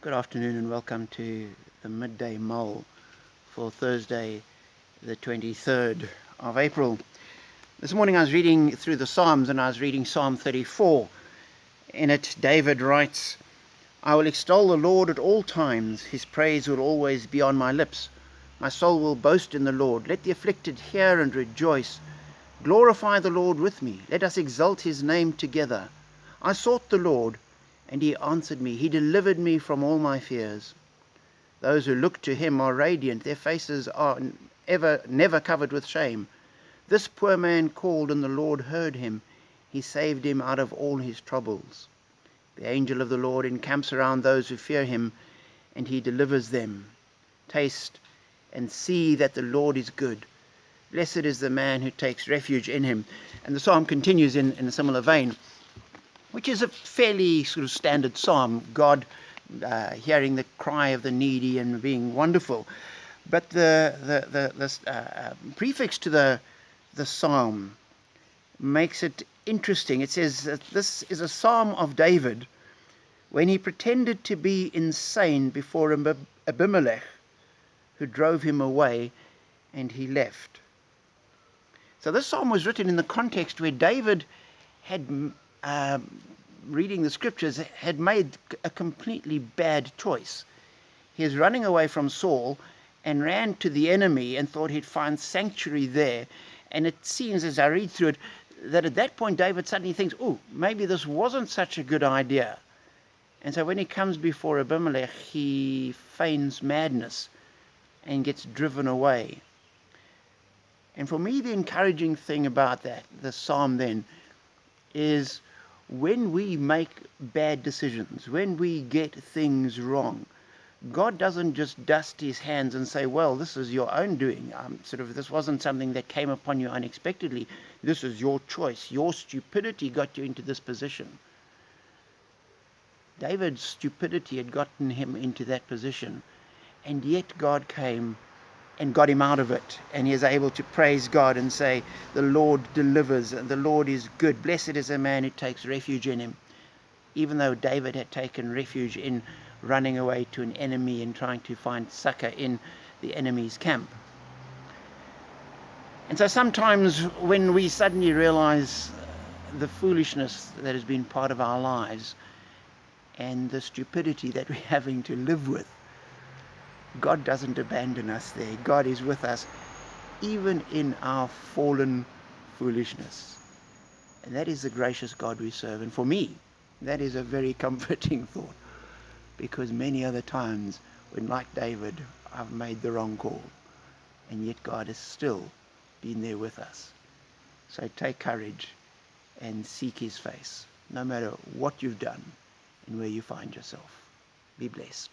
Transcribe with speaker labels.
Speaker 1: Good afternoon and welcome to the Midday Mull for Thursday, the 23rd of April. This morning I was reading through the Psalms and I was reading Psalm 34. In it, David writes, "I will extol the Lord at all times. His praise will always be on my lips. My soul will boast in the Lord. Let the afflicted hear and rejoice. Glorify the Lord with me. Let us exalt his name together. I sought the Lord, and he answered me. He delivered me from all my fears. Those who look to him are radiant. Their faces are never covered with shame. This poor man called, and the Lord heard him. He saved him out of all his troubles. The angel of the Lord encamps around those who fear him, and he delivers them. Taste and see that the Lord is good. Blessed is the man who takes refuge in him." And the psalm continues in a similar vein, which is a fairly sort of standard psalm, God hearing the cry of the needy and being wonderful. But the prefix to the psalm makes it interesting. It says that this is a psalm of David when he pretended to be insane before Abimelech, who drove him away, and he left. So this psalm was written in the context where David had, reading the scriptures, had made a completely bad choice. He was running away from Saul and ran to the enemy and thought he'd find sanctuary there. And it seems, as I read through it, that at that point David suddenly thinks, oh, maybe this wasn't such a good idea. And so when he comes before Abimelech, he feigns madness and gets driven away. And for me, the encouraging thing about the psalm then, is when we make bad decisions, when we get things wrong, God doesn't just dust his hands and say, well, this is your own doing. This wasn't something that came upon you unexpectedly. This is your choice. Your stupidity got you into this position. David's stupidity had gotten him into that position. And yet God came and got him out of it. And he is able to praise God and say, the Lord delivers, and the Lord is good. Blessed is a man who takes refuge in him. Even though David had taken refuge in running away to an enemy and trying to find succor in the enemy's camp. And so sometimes when we suddenly realize the foolishness that has been part of our lives and the stupidity that we're having to live with, God doesn't abandon us there. God is with us even in our fallen foolishness. And that is the gracious God we serve. And for me, that is a very comforting thought, because many other times when, like David, I've made the wrong call, and yet God has still been there with us. So take courage and seek his face, no matter what you've done and where you find yourself. Be blessed.